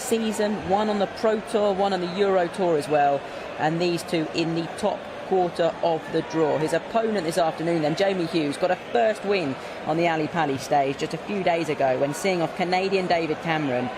season, one on the Pro Tour, one on the Euro Tour as well, and these two in the top quarter of the draw. His opponent this afternoon then, Jamie Hughes, got a first win on the Ali Pali stage just a few days ago when seeing off Canadian David Cameron.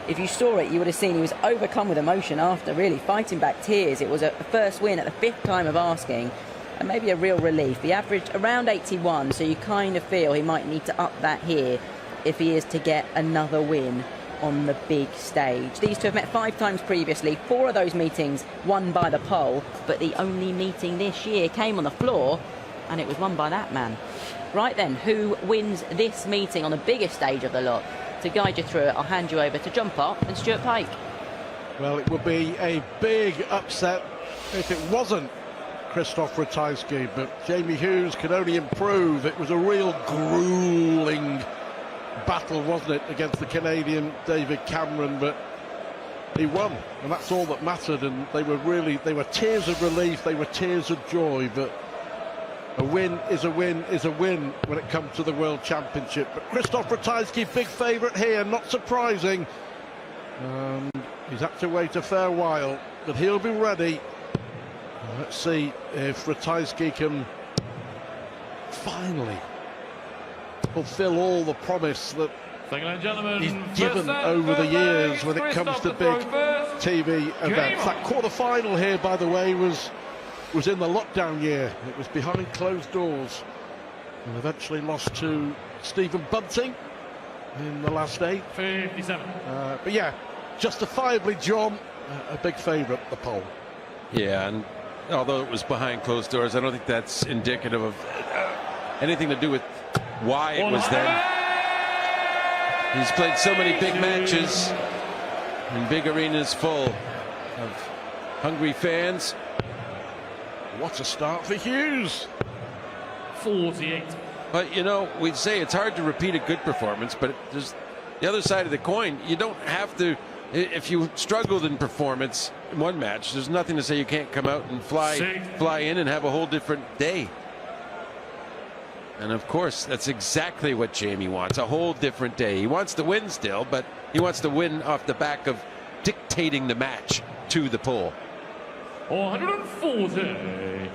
If you saw it, you would have seen he was overcome with emotion after really fighting back tears. It was a first win at the 5th time of asking, and maybe a real relief. He averaged around 81, so you kind of feel he might need to up that here if he is to get another win on the big stage. These two have met 5 times previously, 4 of those meetings won by the pole, but the only meeting this year came on the floor, and it was won by that man. Right then, who wins this meeting on the biggest stage of the lot? To guide you through it, I'll hand you over to John Park and Stuart Pike. Well, it would be a big upset if it wasn't Krzysztof Ratajski, but Jamie Hughes could only improve. It was a real grueling battle, wasn't it, against the Canadian David Cameron, but he won, and that's all that mattered. And they were tears of relief, they were tears of joy, but a win is a win is a win when it comes to the World Championship. But Krzysztof Ratajski, big favourite here, not surprising. He's had to wait a fair while, but he'll be ready. Let's see if Ratajski can finally fulfill all the promise that he's given over the years when it comes to big TV events. That quarter-final here, by the way, was in the lockdown year. It was behind closed doors and eventually lost to Stephen Bunting in the last 8. 57. But yeah, justifiably, John, a big favourite, the pole. Yeah, and although it was behind closed doors, I don't think that's indicative of anything to do with why it was then. He's played so many big matches in big arenas full of hungry fans. What a start for Hughes. 48. But, you know, we'd say it's hard to repeat a good performance, but there's the other side of the coin. You don't have to. If you struggled in performance in one match, there's nothing to say you can't come out and fly in and have a whole different day. And of course, that's exactly what Jamie wants, a whole different day. He wants to win still, but he wants to win off the back of dictating the match to the pole. 140.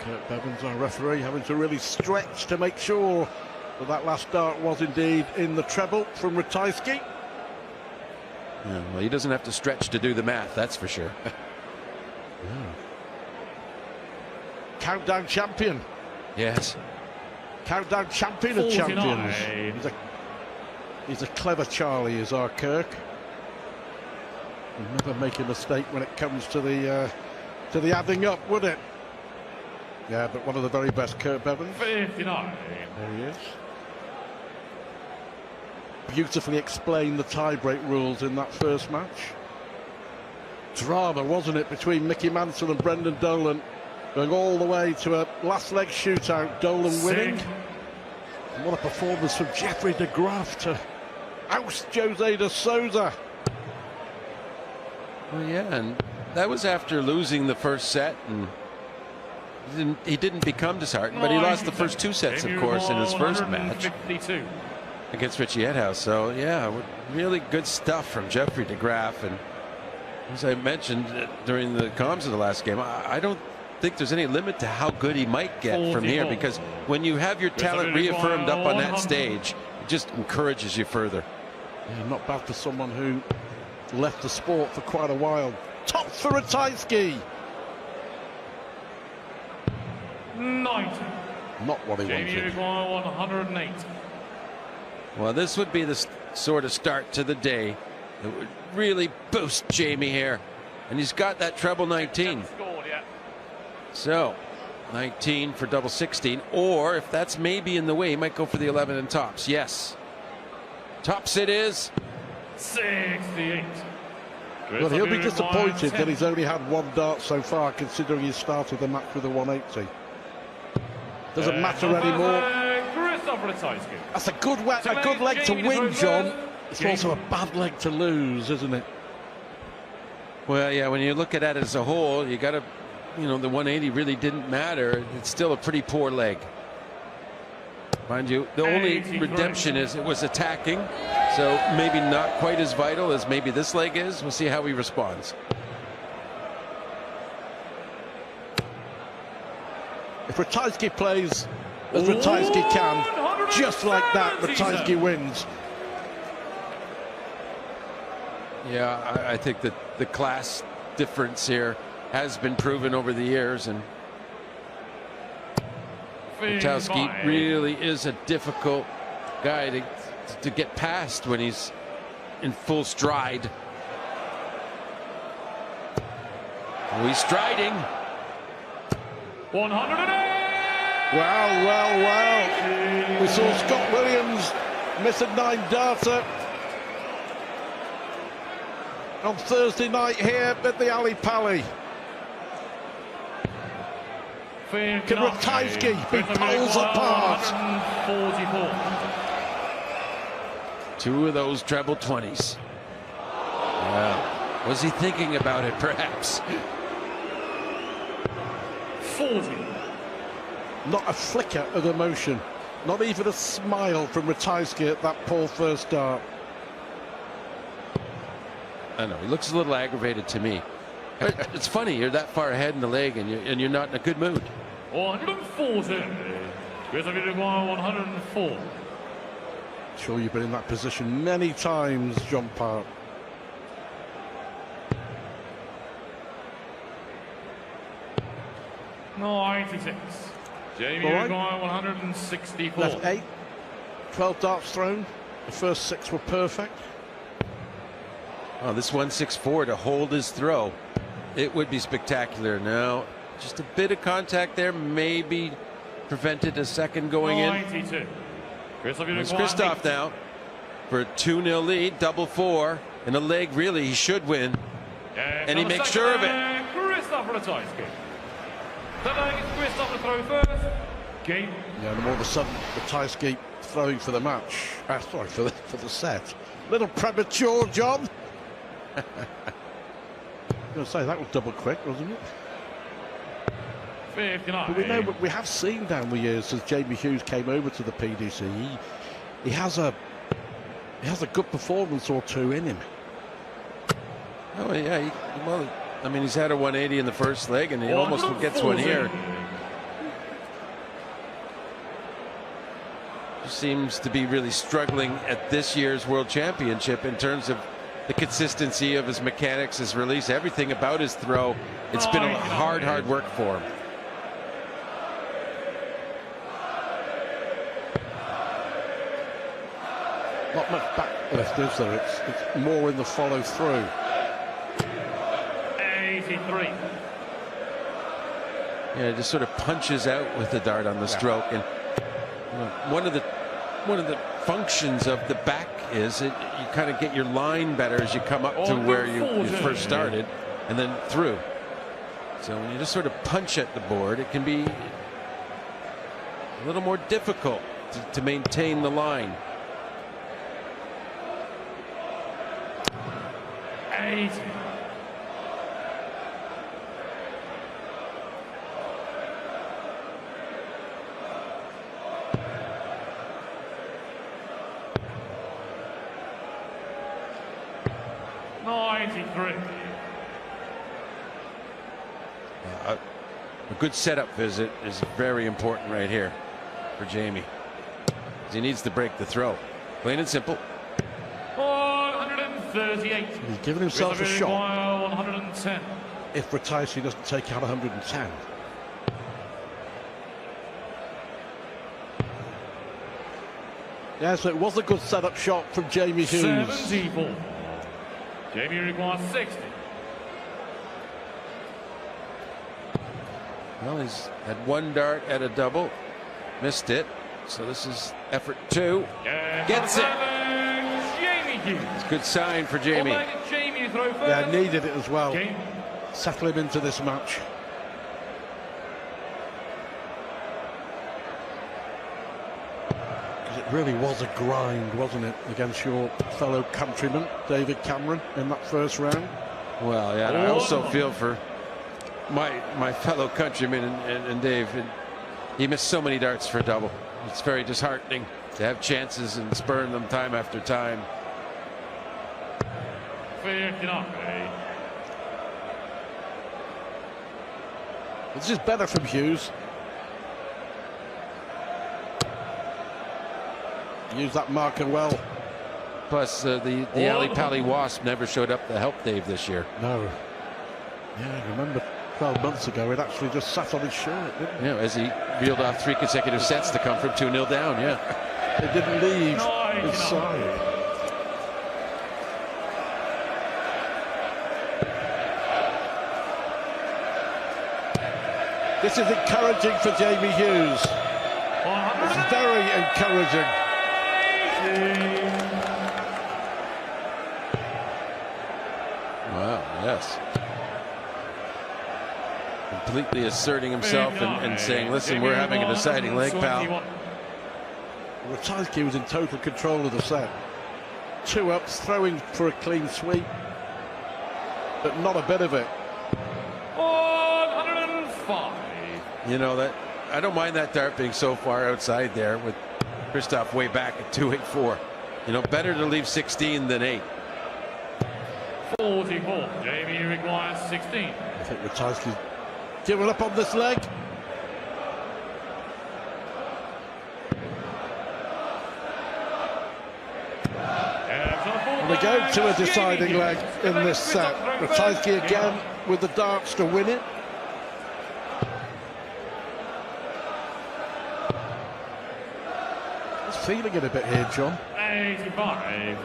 Kurt Bevins, our referee, having to really stretch to make sure that that last start was indeed in the treble from Ratajski. Yeah, well, he doesn't have to stretch to do the math, that's for sure. Countdown champion. Yes. Countdown champion of 49. champions. He's a clever Charlie, is our Kirk. He'll never make a mistake when it comes to the adding up, would it? Yeah, but one of the very best, Kurt Bevins. 59. There he is. Beautifully explained the tie-break rules in that first match. Drama, wasn't it, between Mickey Mansell and Brendan Dolan, going all the way to a last leg shootout, Dolan winning. And what a performance from Jeffrey de Graaf to oust Jose de Souza. Well, yeah, and that was after losing the first set, and he didn't become disheartened, but he lost the first 2 sets, of course, in his first match against Richie Edhouse. So, yeah, really good stuff from Jeffrey de Graaf. And as I mentioned during the comms of the last game, I don't think there's any limit to how good he might get from here, because when you have your talent reaffirmed up on that stage, it just encourages you further. Yeah, not bad for someone who left the sport for quite a while. Tops for Ratajski. 90. Not what he Jamie wanted. 108. Well, this would be the sort of start to the day that would really boost Jamie here. And he's got that treble 19. So 19 for double 16, or if that's maybe in the way, he might go for the 11 and tops. Yes, tops it is. 68. Well, he'll be disappointed that he's only had 1 dart so far, considering he started the match with a 180. Doesn't matter anymore. That's a good leg to win, John. It's also a bad leg to lose, isn't it? Well, yeah, when you look at it as a whole, you got to, you know, the 180 really didn't matter. It's still a pretty poor leg. Mind you, the only redemption is it was attacking, so So maybe not quite as vital as maybe this leg is. We'll see how he responds. If Ratajski plays as Ratajski can, just like that, Ratajski wins. Yeah, I think that the class difference here has been proven over the years, and Ratajski really is a difficult guy to get past when he's in full stride. Oh, he's striding. 108. Wow. We saw Scott Williams miss a 9-darter on Thursday night here at the Ali Pali. Can Ratajski be poles apart? 144. Two of those treble 20s. Wow. Was he thinking about it, perhaps? 40. Not a flicker of emotion, not even a smile from Ratajski at that poor first dart. I know, he looks a little aggravated to me. It's funny, you're that far ahead in the leg and you're not in a good mood. 140. Krzysztof Ratajski 104. Sure, you've been in that position many times, John Park. No, 86. Jamie All right. Maguire 164. Left 8, 12 darts thrown. The first 6 were perfect. Oh, this 164 to hold his throw, it would be spectacular. Now, just a bit of contact there, maybe prevented a second going in. 92. It's Krzysztof now for a 2-0 lead, double 4, and a leg really he should win, and he makes sure of it. Krzysztof Ratajski. The leg is Krzysztof to throw first. Game. Yeah, and all of a sudden, Ratajski throwing for the match. Sorry, for the set. Little premature, John. I'm going to say that was double quick, wasn't it? 59. But we know, we have seen down the years since Jamie Hughes came over to the PDC, he has a good performance or two in him. Oh yeah, well, I mean, he's had a 180 in the first leg, and he almost gets one here. Seems to be really struggling at this year's World Championship in terms of the consistency of his mechanics, his release, everything about his throw. It's been hard work for him. Not much back left, is there? It's more in the follow through. 83. Yeah, it just sort of punches out with the dart on the stroke, and you know, one of the functions of the back is you kind of get your line better as you come up to where you first started, and then through. So when you just sort of punch at the board, it can be a little more difficult to maintain the line. 80. A good setup visit is very important right here for Jamie. He needs to break the throw. Plain and simple. 138. He's given himself a shot. 110. If Ratajski doesn't take out 110. Yeah, so it was a good setup shot from Jamie Hughes. 74. Jamie requires 60. Well, he's had one dart at a double, missed it. So this is effort 2. Gets it. Jamie Hughes. It's a good sign for Jamie. Jamie to throw first. Yeah, needed it as well. Game. Settle him into this match. Because it really was a grind, wasn't it, against your fellow countryman, David Cameron, in that first round. Well, yeah, and I also feel for my fellow countryman and Dave. He missed so many darts for double. It's very disheartening to have chances and spurn them time after time, 59. This is better from Hughes. Use that marker well. Plus, the Ali Pali Wasp never showed up to help Dave this year. No. Yeah, I remember 12 months ago, it actually just sat on his shirt, didn't it? Yeah, as he reeled off 3 consecutive sets to come from 2-0 down, yeah. It didn't leave his side. This is encouraging for Jamie Hughes. It's very encouraging. Wow, yes. Completely asserting himself and saying, listen, we're having a deciding leg, pal. Ratajski was in total control of the set. 2 ups, throwing for a clean sweep, but not a bit of it. 105. You know, that I don't mind that dart being so far outside there with Krzysztof way back at 284. You know, better to leave 16 than 8. 44. Jamie requires 16. I think Ratajski's given up on this leg. And we go to a deciding leg in this set. Ratajski again with the darts to win it. Just feeling it a bit here, John. 85.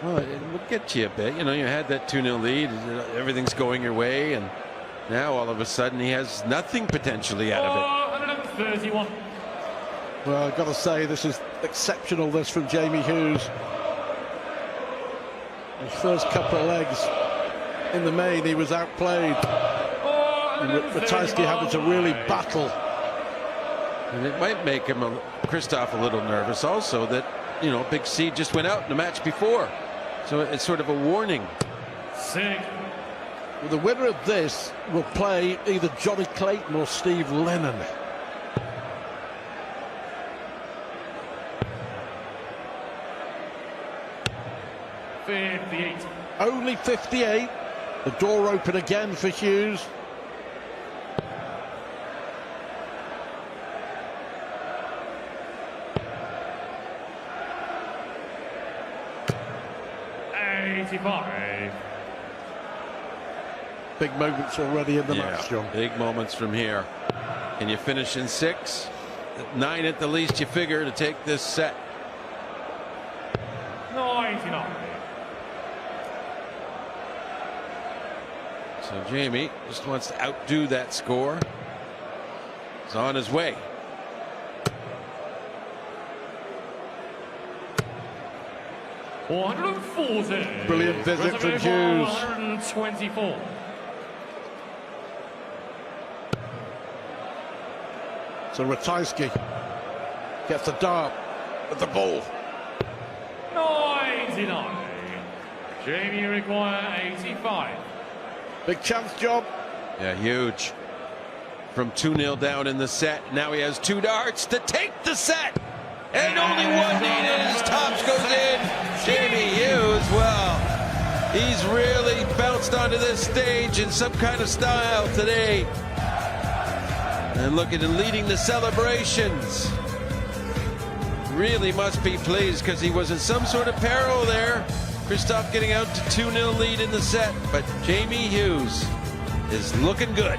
Well, it will get you a bit. You know, you had that 2-0 lead. Everything's going your way. And now all of a sudden he has nothing potentially out of it. 131. Well, I've got to say, this is exceptional, this from Jamie Hughes. His first couple of legs in the main, he was outplayed. And Ratajski having to really battle. And it might make him, Krzysztof, a little nervous also that, you know, Big C just went out in the match before. So it's sort of a warning. 6. Well, the winner of this will play either Johnny Clayton or Steve Lennon. Only 58. The door open again for Hughes. Big moments already in the match, John. Big moments from here. Can you finish in 6? 9 at the least, you figure, to take this set. 99. So Jamie just wants to outdo that score. He's on his way. Brilliant visit from Hughes. 124. So Ratajski gets the dart at the ball. 99. Jamie require 85. Big chance, John. Yeah, huge. From 2-0 down in the set. Now he has 2 darts to take the set. And only one needed as tops goes in. Jamie Hughes, well, he's really bounced onto this stage in some kind of style today. And look at him leading the celebrations. Really must be pleased because he was in some sort of peril there. Krzysztof getting out to 2-0 lead in the set, but Jamie Hughes is looking good.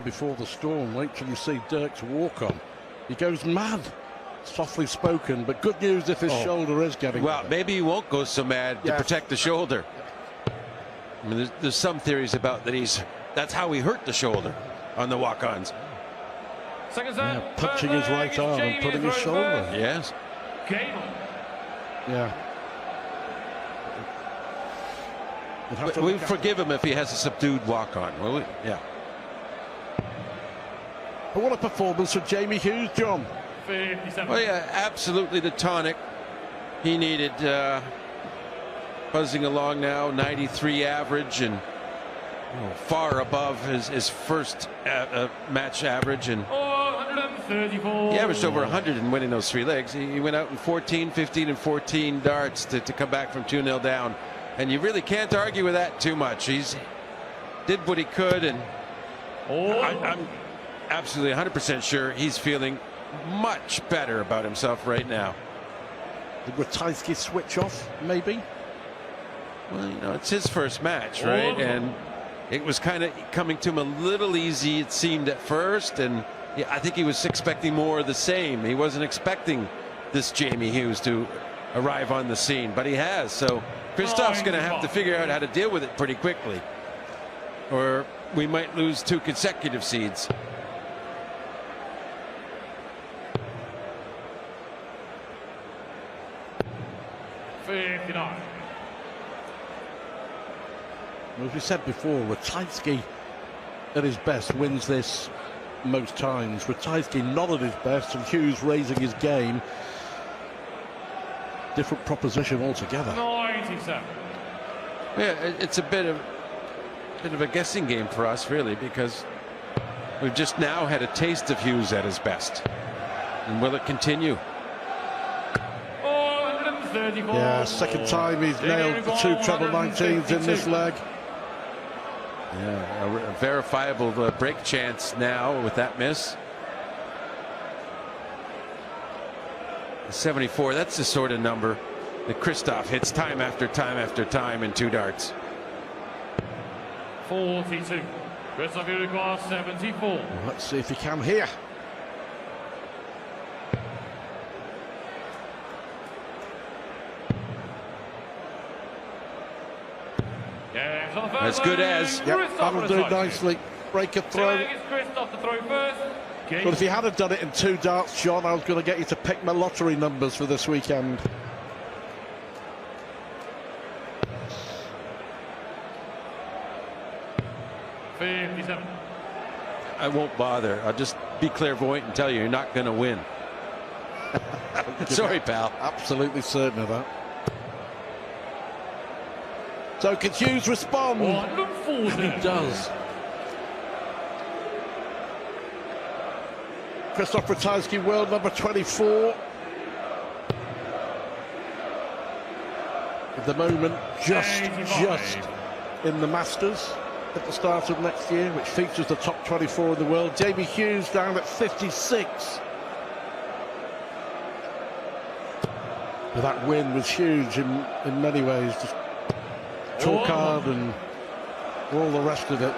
Before the storm, wait till you see Dirk's walk on. He goes mad. Softly spoken, but good news if his shoulder is getting well better. Maybe he won't go so mad to protect the shoulder. I mean, there's some theories about that that's how he hurt the shoulder on the walk-ons. Touching his right arm and putting his shoulder in. Yes. Yeah. We forgive him if he has a subdued walk-on, will we? Yeah. But what a performance from Jamie Hughes, John. 57. Well, yeah, absolutely the tonic he needed. Buzzing along now, 93 average, and far above his first match average. And 134. he averaged over 100 in winning those 3 legs. He went out in 14, 15, and 14 darts to come back from 2-0 down. And you really can't argue with that too much. He's did what he could, and I'm absolutely 100% sure he's feeling much better about himself right now. Did Ratajski switch off, maybe? Well, you know, it's his first match, right? And it was kind of coming to him a little easy, it seemed at first, and yeah, I think he was expecting more of the same. He wasn't expecting this Jamie Hughes to arrive on the scene, but he has. So Krzysztof's going to have to figure out how to deal with it pretty quickly, or we might lose 2 consecutive seeds. As we said before, Ratajski at his best wins this most times. Ratajski not at his best, and Hughes raising his game. Different proposition altogether. 97. Yeah, it's a bit of a guessing game for us, really, because we've just now had a taste of Hughes at his best. And will it continue? 134. Yeah, second time he's nailed the 2 treble 19s in this leg. Yeah, a verifiable break chance now with that miss. 74, that's the sort of number that Krzysztof hits time after time after time in 2 darts. 42. Krzysztof requires 74. Well, let's see if he can here. As good as. Yep, that'll do nicely. Break a throw. Krzysztof to throw first. Well, if you hadn't done it in 2 darts, John, I was going to get you to pick my lottery numbers for this weekend. I won't bother. I'll just be clairvoyant and tell you you're not going to win. Sorry, pal. Absolutely certain of that. So can Hughes respond? And he does. Krzysztof Ratajski, world number 24. At the moment, just in the Masters at the start of next year, which features the top 24 in the world. Jamie Hughes down at 56. But that win was huge in many ways. Just chalk card and all the rest of it.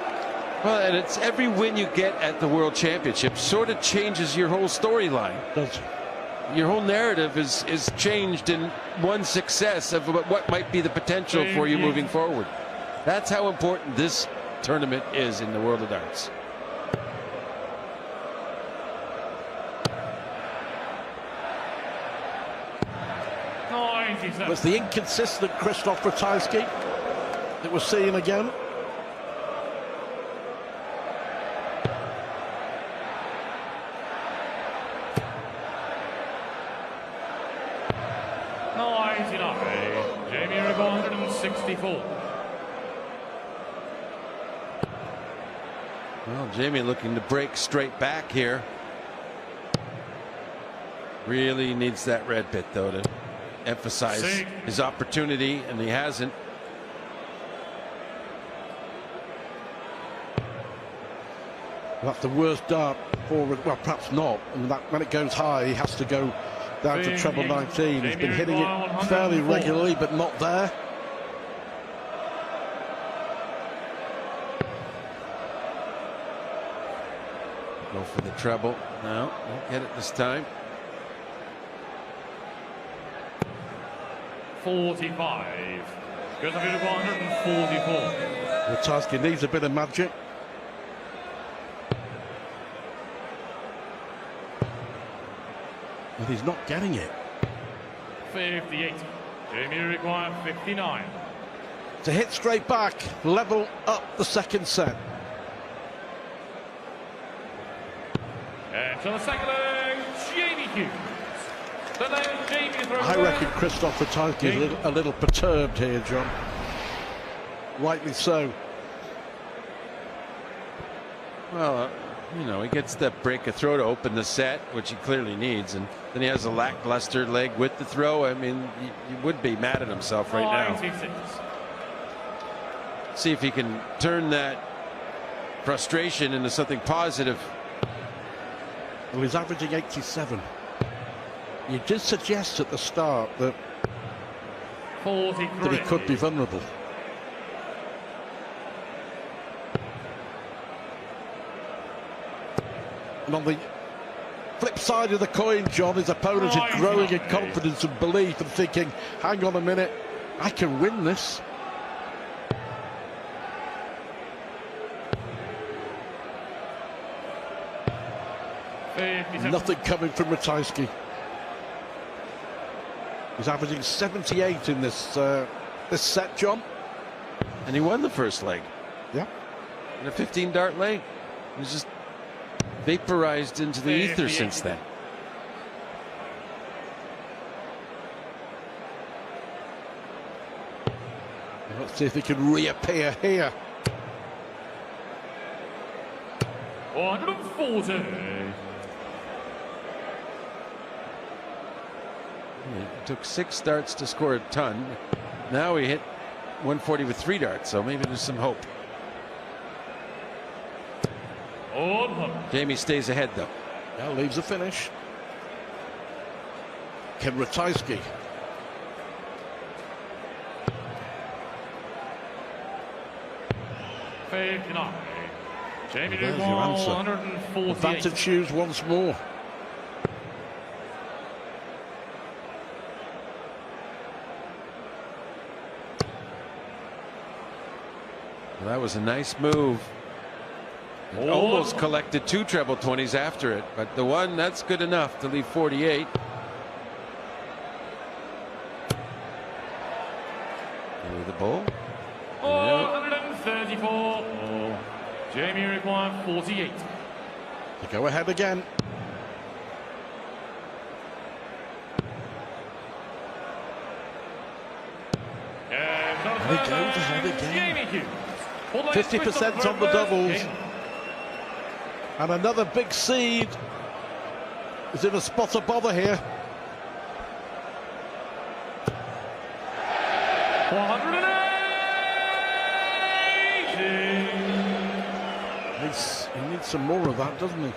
Well, and it's every win you get at the World Championship sort of changes your whole storyline. Your whole narrative is changed in one success of what might be the potential for you moving forward. That's how important this tournament is in the world of darts. It was the inconsistent Krzysztof Ratajski that we're seeing again. Jamie 164. Well, Jamie looking to break straight back here. Really needs that red bit, though, to emphasize his opportunity, and he hasn't. That's the worst dart forward. Well, perhaps not. I mean, when it goes high, he has to go down to treble 19. He's been hitting it fairly regularly, but not there. Go for the treble. No, won't get it this time. 45. Goes up to 144. Ratajski needs a bit of magic. But he's not getting it. 58. Jamie requires 59. To hit straight back, level up the second set. Edge on the second leg, Jamie Hughes. The leg, Jamie throws I reckon Krzysztof Ratajski is a little perturbed here, John. Rightly so. Well, you know, he gets that break of throw to open the set, which he clearly needs, and then he has a lackluster leg with the throw. I mean, he would be mad at himself right now. 96. See if he can turn that frustration into something positive. Well, he's averaging 87. You did suggest at the start that 43. he could be vulnerable. And on the flip side of the coin, John, his opponent is growing in confidence and belief and thinking, hang on a minute, I can win this. Nothing coming from Ratajski. He's averaging 78 in this set, John. And he won the first leg. Yeah. In a 15-dart leg. He's just vaporized into the ether since then. Let's see if he can reappear here. 140. It took 6 darts to score a ton. Now he hit 140 with 3 darts, so maybe there's some hope. Jamie stays ahead, though. Now leaves a finish. Can Ratajski? Jamie There's your answer. 148. Advantage Hughes once more. Well, that was a nice move. It almost collected 2 treble 20s after it, but the one, that's good enough to leave 48. With the ball. 434. Oh. Jamie required 48. To go ahead again. And he goes ahead again. 50% on the doubles. And another big seed is in a spot of bother here. 480. He needs some more of that, doesn't he?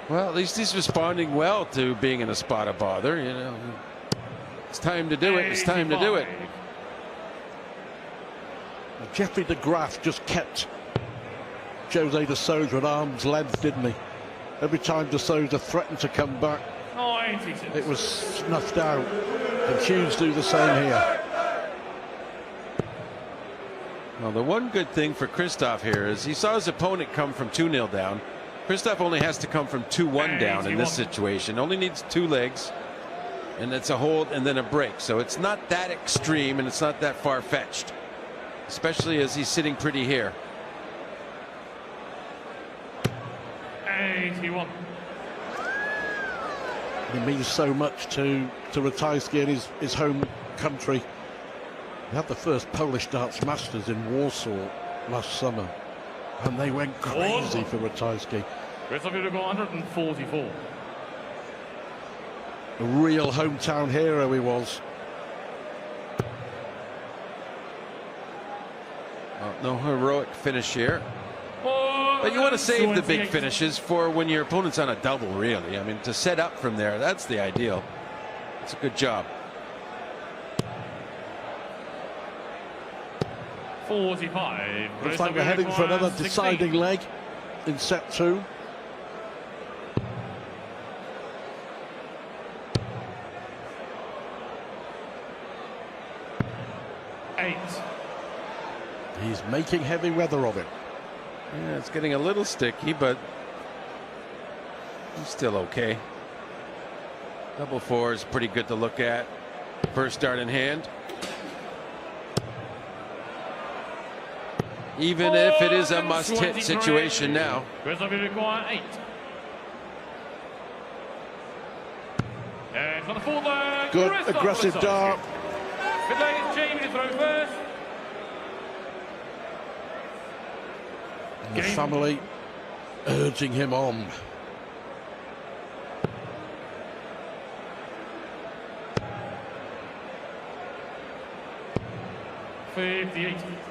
Well, at least he's responding well to being in a spot of bother. You know, it's time to do it. It's time to do it. Jeffrey de Graaf just kept Jose de Sousa at arm's length, didn't he? Every time de Sousa threatened to come back, it was snuffed out. And Hughes do the same here. Well, the one good thing for Krzysztof here is he saw his opponent come from 2-0 down. Krzysztof only has to come from 2-1 down in this situation. Only needs 2 legs, and it's a hold and then a break. So it's not that extreme and it's not that far-fetched, especially as he's sitting pretty here. 81. It means so much to Ratajski and his home country. They had the first Polish darts masters in Warsaw last summer, and they went crazy for Ratajski. 144. A real hometown hero he was. Well, no heroic finish here. But you want to save the big finishes for when your opponent's on a double, really. I mean, to set up from there, that's the ideal. It's a good job. 45. Looks like we're heading for another deciding leg in set 2. He's making heavy weather of it. Yeah, it's getting a little sticky, but he's still okay. Double 4 is pretty good to look at. First dart in hand. Even if it is a must-hit situation now. And on the full line, Good Krzysztof aggressive Ratajski. dart. Mid lane is Jamie to throw first. And the family urging him on.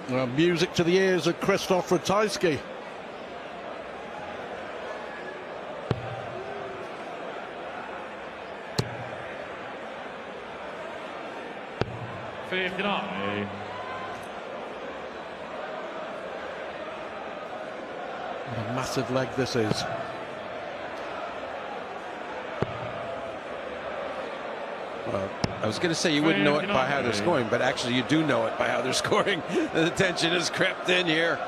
Well, music to the ears of Krzysztof Ratajski. What a massive leg this is. Well, I was going to say you wouldn't know it by how they're scoring, but actually you do know it by how they're scoring. The tension has crept in here.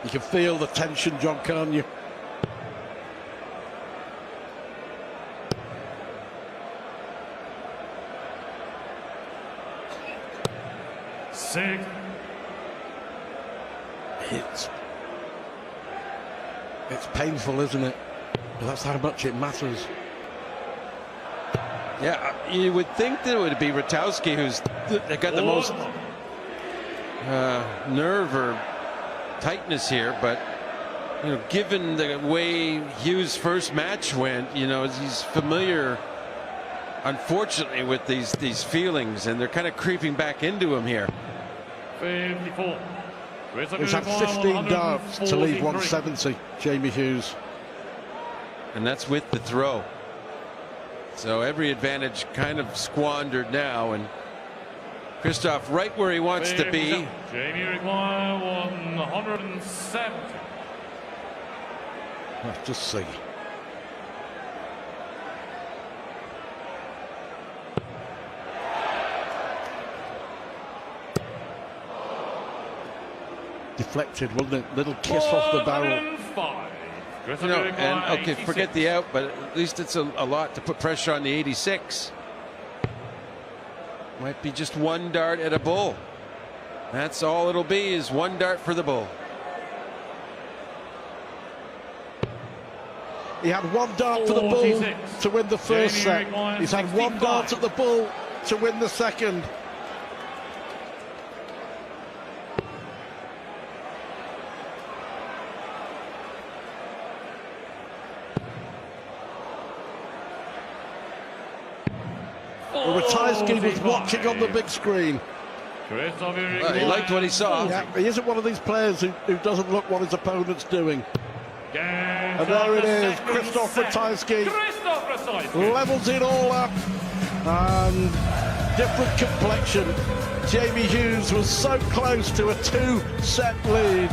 You can feel the tension, John, can't you? Six. It's painful, isn't it? But that's how much it matters. Yeah, you would think that it would be Ratajski who's got the most nerve or tightness here, but you know, given the way Hughes' first match went, you know, he's familiar, unfortunately, with these feelings, and they're kind of creeping back into him here. 54. He's had 15 darts to leave 170, Jamie Hughes. And that's with the throw. So every advantage kind of squandered now, and Krzysztof right where he wants to be. Jamie require 170. Let's just see. Deflected, wasn't it? Little kiss off the barrel. You know, and okay, forget the out, but at least it's a lot to put pressure on the 86. Might be just one dart at a bull. That's all it'll be, is one dart for the bull. He had one dart for the bull to win the first set. He's had one dart at the bull to win the second. Well, Ratajski was watching on the big screen. Well, he liked what he saw. Yeah, he isn't one of these players who doesn't look what his opponent's doing. And there it is, Krzysztof Ratajski levels it all up, and different complexion. Jamie Hughes was so close to a two-set lead,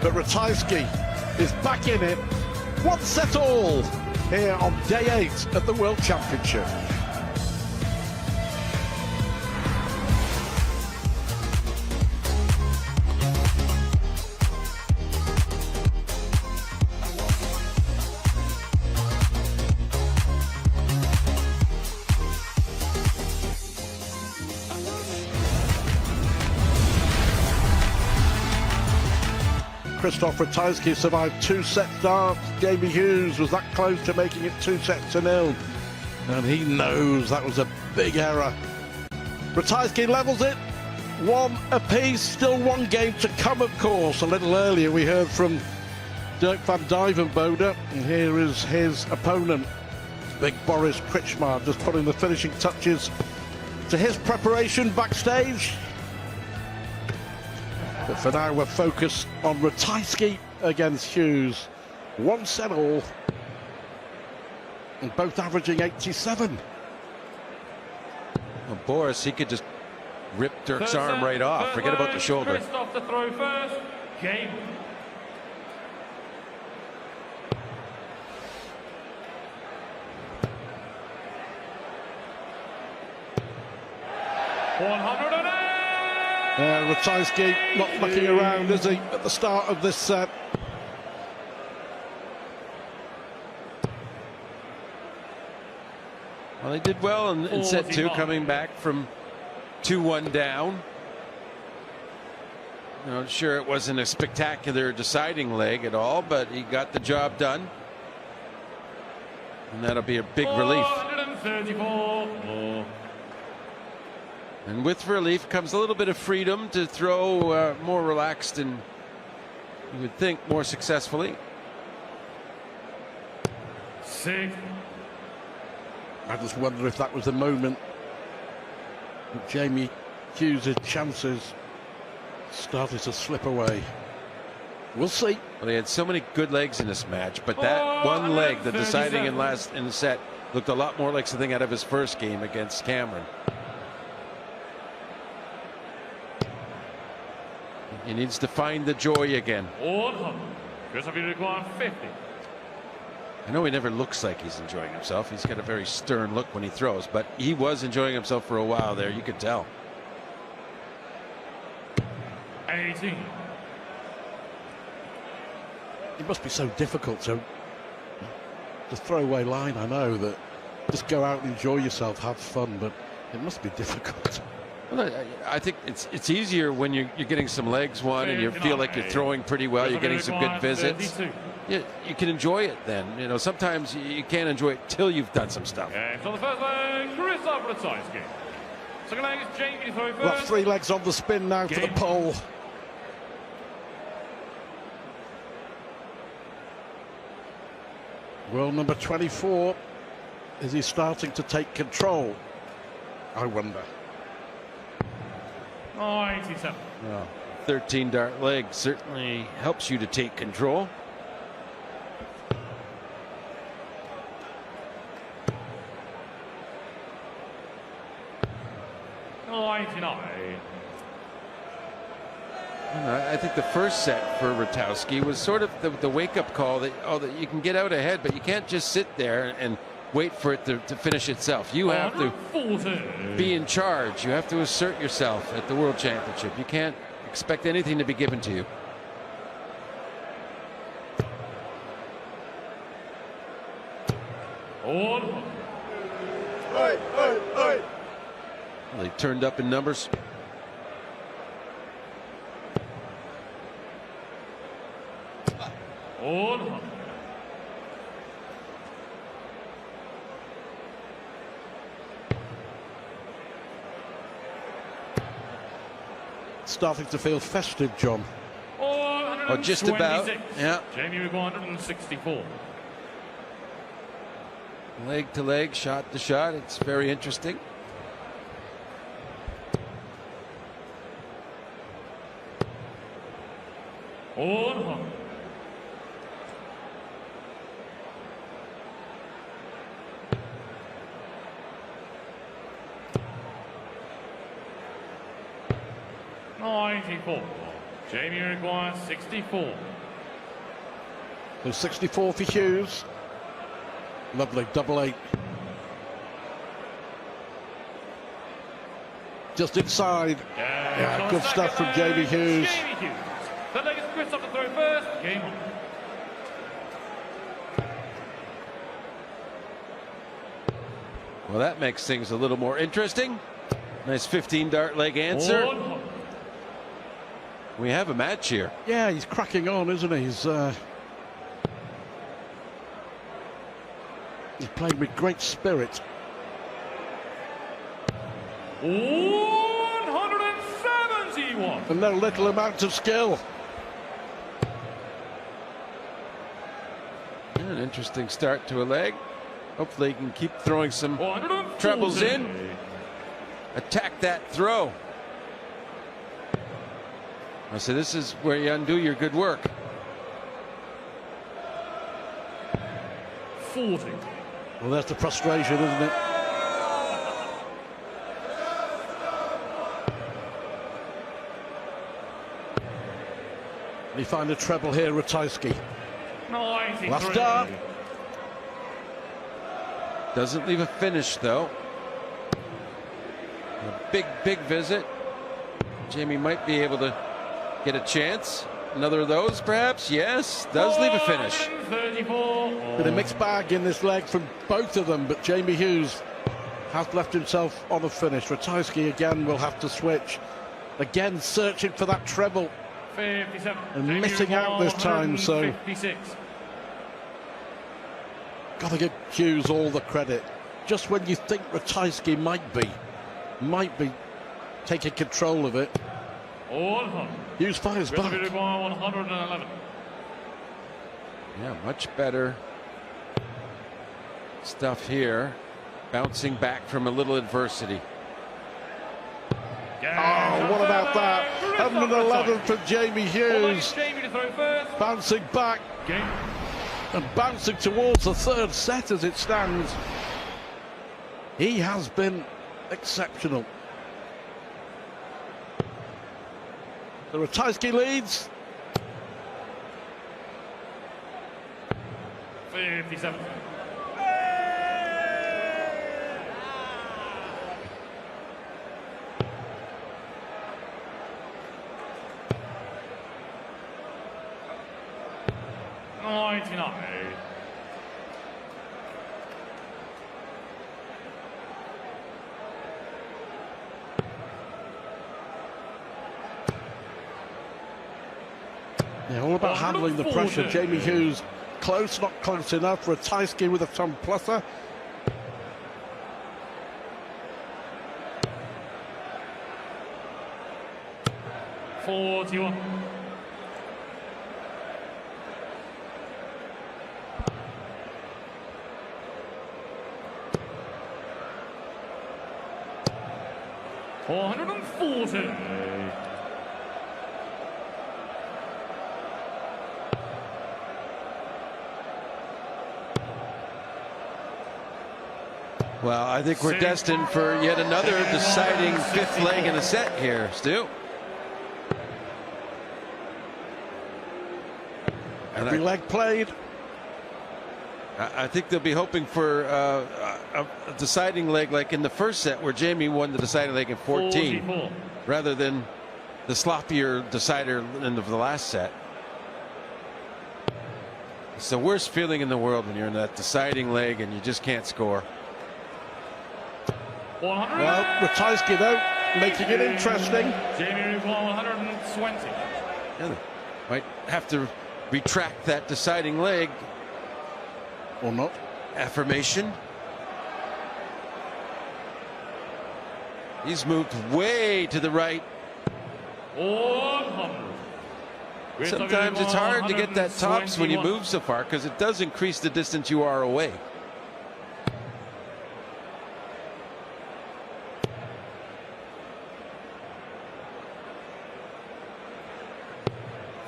but Ratajski is back in it, one set all, here on day 8 of the World Championship. Krzysztof Ratajski survived 2-set darts. Jamie Hughes was that close to making it 2-0, and he knows that was a big error. Ratajski levels it, 1 apiece, still one game to come, of course. A little earlier we heard from Dirk van Dijvenbode, and here is his opponent, big Boris Krčmar, just putting the finishing touches to his preparation backstage. But for now, we're focused on Ratajski against Hughes. 1 set all, and both averaging 87. Well, Boris, he could just ripped Dirk's arm right off. Forget about the shoulder. Krzysztof to throw first. Game. Ratajski not mucking around, is he, at the start of this set? Well, they did well in set 2, coming back from 2-1 down. Not sure it wasn't a spectacular deciding leg at all, but he got the job done. And that'll be a big relief. 434. And with relief comes a little bit of freedom to throw more relaxed and, you would think, more successfully. 6. I just wonder if that was the moment that Jamie Hughes' chances started to slip away. We'll see. Well, they had so many good legs in this match, but that one leg, the deciding in the set, looked a lot more like something out of his first game against Cameron. He needs to find the joy again. Krzysztof, you require 50. I know he never looks like he's enjoying himself. He's got a very stern look when he throws, but he was enjoying himself for a while there. You could tell. 18. It must be so difficult to throw away line. I know that just go out and enjoy yourself, have fun, but it must be difficult. Well, I think it's easier when you're getting some legs won and you feel like you're throwing pretty well. You're getting some good visits. You can enjoy it then. You know, sometimes you can't enjoy it till you've done some stuff. So the first leg, Krzysztof Ratajski. Second leg is Jamie throwing first. Well, 3 legs on the spin now for the pole. World number 24. Is he starting to take control? I wonder. 97. Well, 13 dart leg certainly helps you to take control. I think the first set for Ratajski was sort of the wake-up call that that you can get out ahead, but you can't just sit there and wait for it to finish itself. You have to be in charge. You have to assert yourself at the World Championship. You can't expect anything to be given to you. They turned up in numbers. Starting to feel festive, John. Oh, just about. Yeah. Jamie with 164. Leg to leg, shot to shot. It's very interesting. Jamie requires 64. There's 64 for Hughes. Lovely, double 8. Just inside. Yeah, good stuff from Jamie Hughes. Jamie Hughes. The leg is Krzysztof to throw first. Game on. Well, that makes things a little more interesting. Nice 15 dart leg answer. We have a match here. Yeah, he's cracking on, isn't he? He's playing with great spirit. 171. And no little amount of skill. An interesting start to a leg. Hopefully he can keep throwing some trebles in. Attack that throw. So this is where you undo your good work. 40. Well, that's the frustration, isn't it? He find a treble here, Ratajski. 93. Last dart. Doesn't leave a finish, though. A big visit. Jamie might be able to get a chance. Another of those, perhaps? Yes, does leave a finish. 34. Been a mixed bag in this leg from both of them, but Jamie Hughes has left himself on a finish. Ratajski again will have to switch. Again, searching for that treble. 57. And missing out this time, so 56. got to give Hughes all the credit. Just when you think Ratajski might be taking control of it, Hughes fires back. 111. Yeah, much better stuff here. Bouncing back from a little adversity. Oh, what about that? 111 for Jamie Hughes. Bouncing back and bouncing towards the third set as it stands. He has been exceptional. The Ratajski leads. 57. Yeah, all about handling the pressure. Jamie Hughes close, not close enough. Ratajski with a thumb pluser. $41. $440. Well, I think we're destined for yet another deciding fifth leg in a set here, Stu. Every leg played. I think they'll be hoping for a deciding leg like in the first set where Jamie won the deciding leg in 14, 44. rather than the sloppier decider in the last set. It's the worst feeling in the world when you're in that deciding leg and you just can't score. Well, Ratajski though, making it interesting. Jamie 120. Yeah, they might have to retract that deciding leg. Or not. Affirmation. He's moved way to the right. 100. Sometimes it's hard to get that tops when you move so far because it does increase the distance you are away.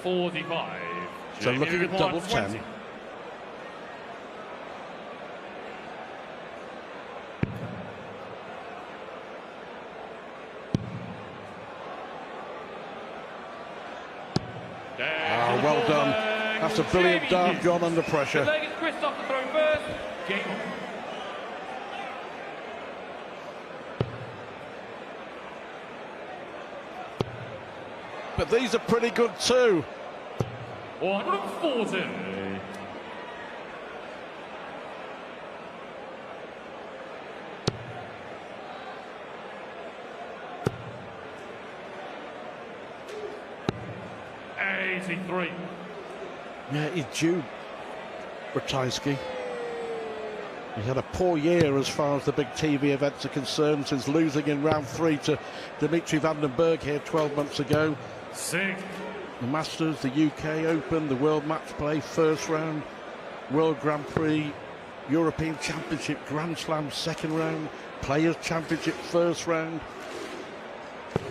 $45. So looking at double 10. Well done. That's a brilliant dart, John, under pressure. Krzysztof to throw first. Game on. But these are pretty good too. 140. $83. Yeah, he's due, Ratajski. He had a poor year as far as the big TV events are concerned since losing in round 3 to Dimitri van den Berg here 12 months ago. 6. The Masters, the UK Open, the World Match Play first round, World Grand Prix, European Championship Grand Slam second round, Players Championship first round.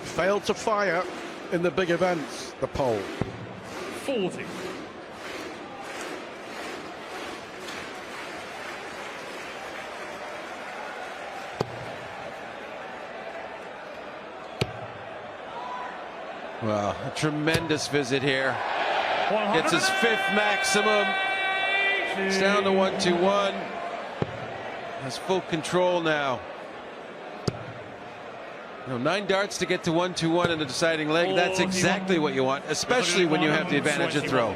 Failed to fire in the big events, the pole. 40. Well, a tremendous visit here. Gets his 5th maximum. It's down to 1-2-1. Has full control now. 9 darts to get to 1-2-1 in the deciding leg. That's exactly what you want, especially when you have the advantage of throw.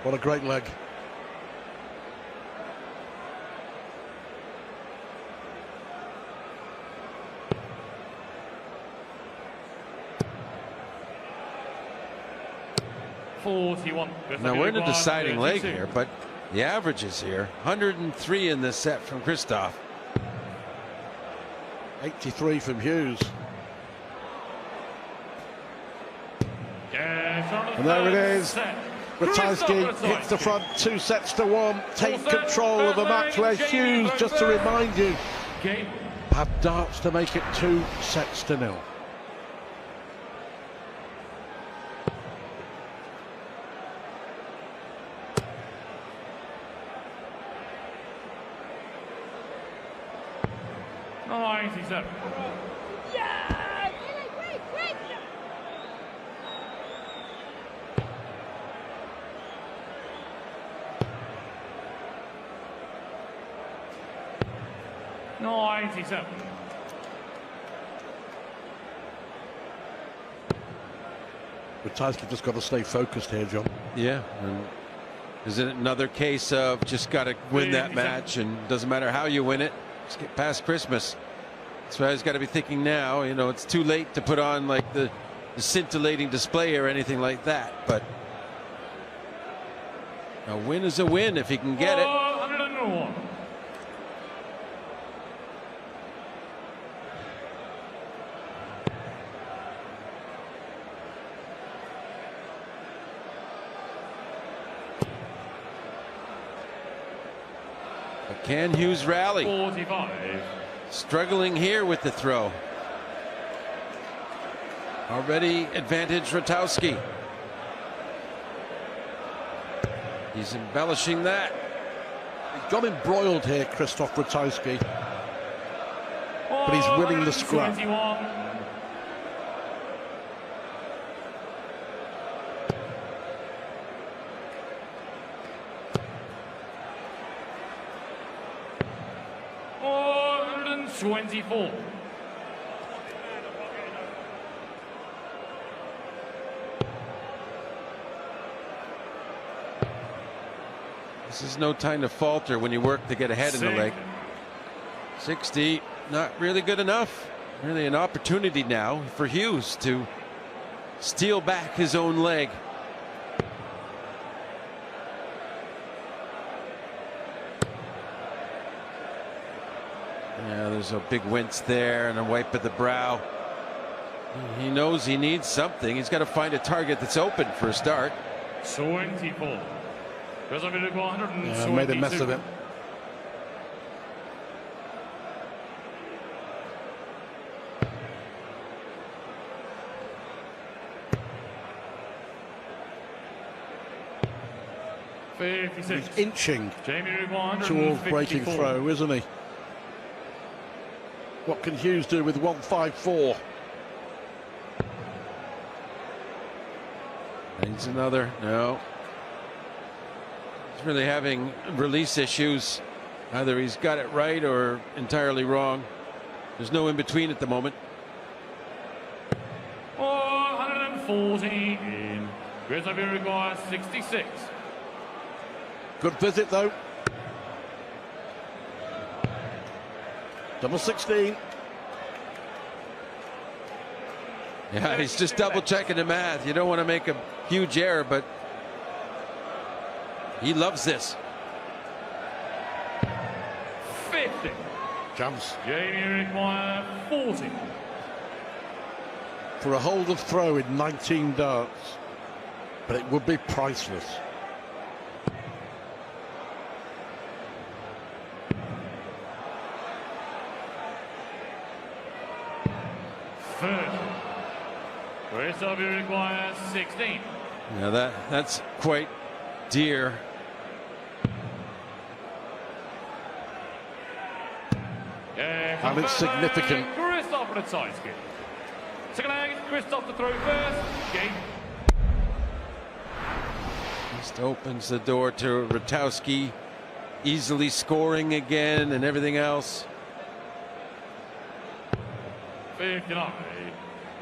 What a great leg. Now we're in a deciding leg here, but the averages here, 103 in this set from Krzysztof. 83 from Hughes. And there it is. Ratajski hits the front, 2-1, take control of the match, where Hughes, just to remind you, had darts to make it 2-0. Ratajski just got to stay focused here, John. Yeah, and is it another case of just got to win that match, and doesn't matter how you win it, just get past Christmas. That's why he's got to be thinking now. It's too late to put on like the scintillating display or anything like that, but a win is a win if he can get it. Can Hughes rally? 45. Struggling here with the throw. Already advantage Ratajski. He's embellishing that. He's got embroiled here, Krzysztof Ratajski. But he's winning the scrap. 21. $24. This is no time to falter when you work to get ahead in the leg. 60, not really good enough. Really an opportunity now for Hughes to steal back his own leg. Yeah, there's a big wince there and a wipe at the brow. He knows he needs something. He's got to find a target that's open for a start. 24. Yeah, made a mess of it. He's inching towards breaking throw, isn't he? What can Hughes do with 154? Needs another. No. He's really having release issues. Either he's got it right or entirely wrong. There's no in between at the moment. 140 in. Krzysztof requires 66. Good visit though. Double 16. Yeah, he's just double checking the math. You don't want to make a huge error, but he loves this. 50. Chance. Jamie requires 40. For a hold of throw in 19 darts. But it would be priceless. Krzysztof requires 16. Yeah, that's quite dear. and it's significant. Krzysztof Ratajski. Second leg, Krzysztof to throw first. Game. Just opens the door to Ratajski, easily scoring again and everything else. 59.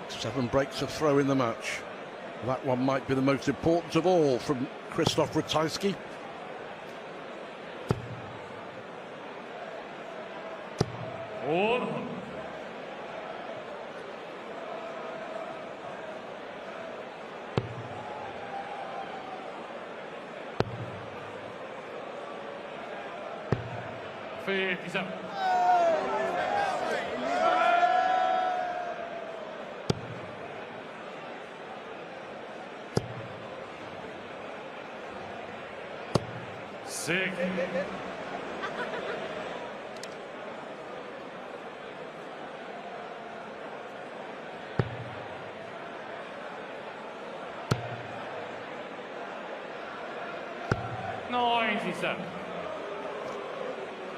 7 breaks of throw in the match. That one might be the most important of all from Krzysztof Ratajski. On. $57. Six. $97.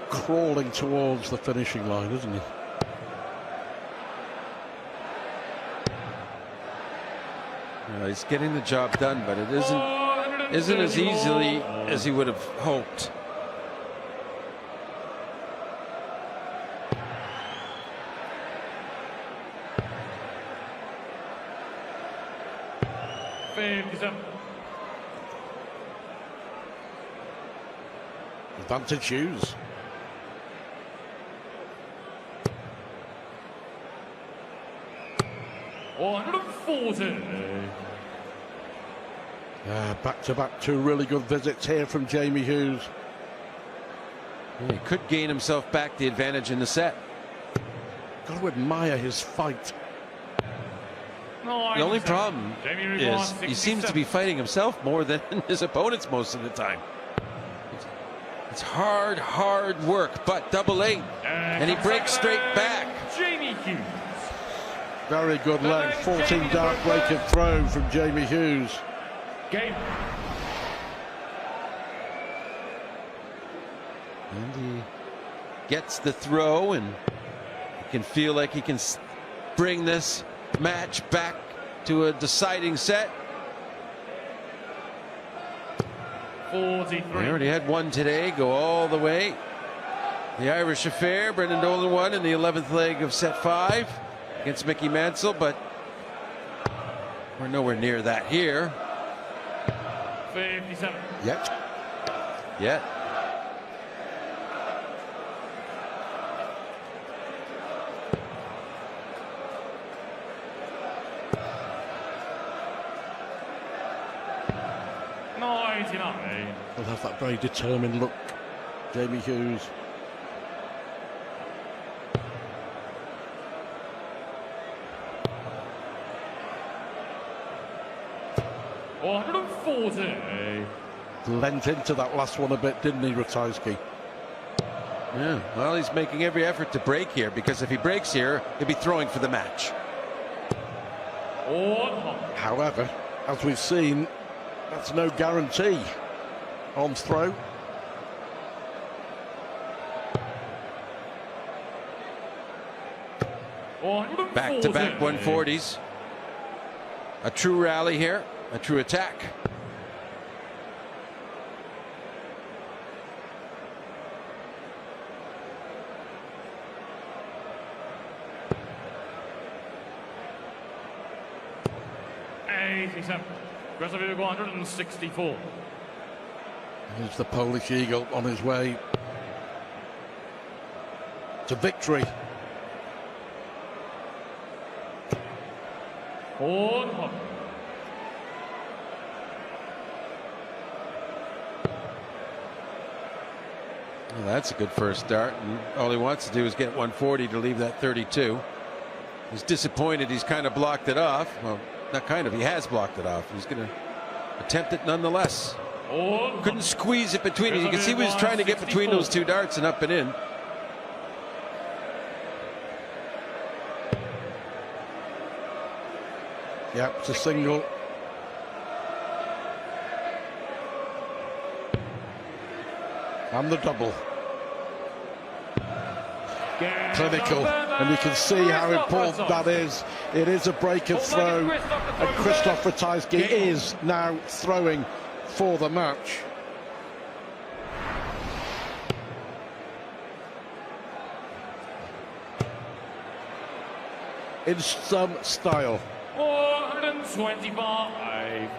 Crawling towards the finishing line, isn't he? He's getting the job done, but it isn't as easily as he would have hoped. Advantage Hughes. Back-to-back 2 really good visits here from Jamie Hughes. He could gain himself back the advantage in the set. Got to admire his fight. The only problem is he seems to be fighting himself more than his opponents most of the time. It's hard work, but double 8, and he breaks straight back. Jamie Hughes. Very good leg, 14 dart break of throw from Jamie Hughes. Game. And he gets the throw, and he can feel like he can bring this match back to a deciding set. 43. They already had one today, go all the way. The Irish affair, Brendan Dolan won in the 11th leg of set 5 against Mickey Mansell, but we're nowhere near that here. 57. Yet. Will have that very determined look, Jamie Hughes. Lent into that last one a bit, didn't he, Ratajski? Yeah, well, he's making every effort to break here, because if he breaks here, he'll be throwing for the match. However, as we've seen, that's no guarantee on throw. Back-to-back 140s. A true rally here, a true attack. Rest 164. Here's the Polish Eagle on his way to victory. On. Well, that's a good first start, and all he wants to do is get 140 to leave that 32. He's disappointed he's kind of blocked it off. Well, not kind of, he has blocked it off. He's going to attempt it nonetheless. Couldn't squeeze it between. You can see he was trying to get between those two darts and up and in. Yep, it's a single. And the double. clinical, and you can see how important that is. It is a break of throw, and Krzysztof Ratajski is now throwing for the match. In some style. 425.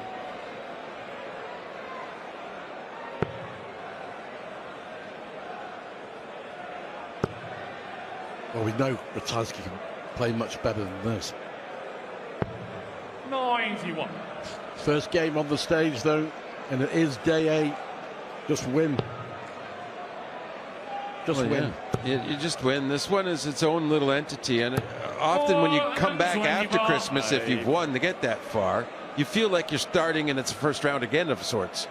Well, we know Ratajski can play much better than this. 91. First game on the stage, though, and it is day 8. Just win. Just win. Yeah. You just win. This one is its own little entity, and often when you come back after Christmas, if you've won to get that far, you feel like you're starting and it's the first round again of sorts.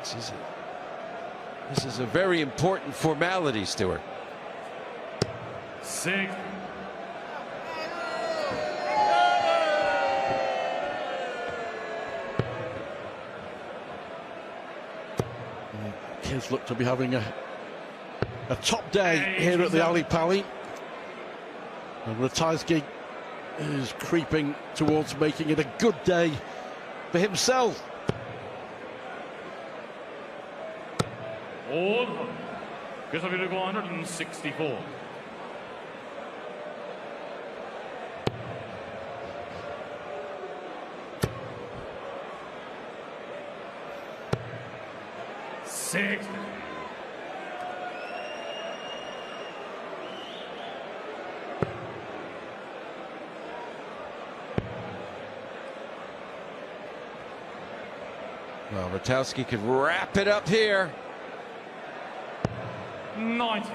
This is a very important formality, Stuart. 6. Kids look to be having a top day here at the Ali Pali. And Ratajski is creeping towards making it a good day for himself. All. Guess I'm going to go 164. Six. Well, Ratajski could wrap it up here. 90.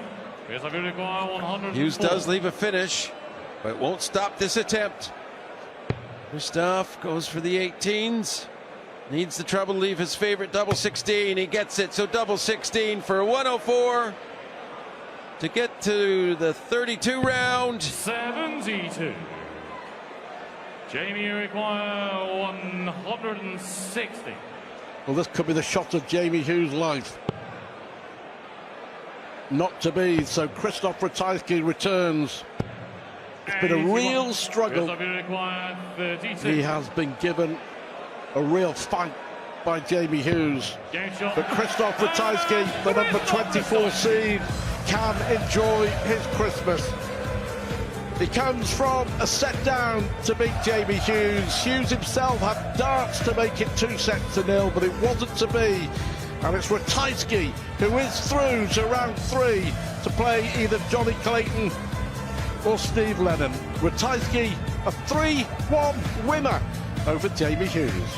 Yes, I'm going to go 104. Hughes does leave a finish, but it won't stop this attempt. Krzysztof goes for the 18s. Needs the trouble to leave his favorite double 16. He gets it, so double 16 for 104 to get to the 32 round. 72. Jamie, you require 160. Well, this could be the shot of Jamie Hughes' life. Not to be, so Krzysztof Ratajski returns. It's been a real struggle. He has been given a real fight by Jamie Hughes. But Krzysztof Ratajski, the number 24 seed, can enjoy his Christmas. He comes from a set down to beat Jamie Hughes. Hughes himself had darts to make it 2-0, but it wasn't to be. And it's Ratajski who is through to round 3 to play either Johnny Clayton or Steve Lennon. Ratajski, a 3-1 winner over Jamie Hughes.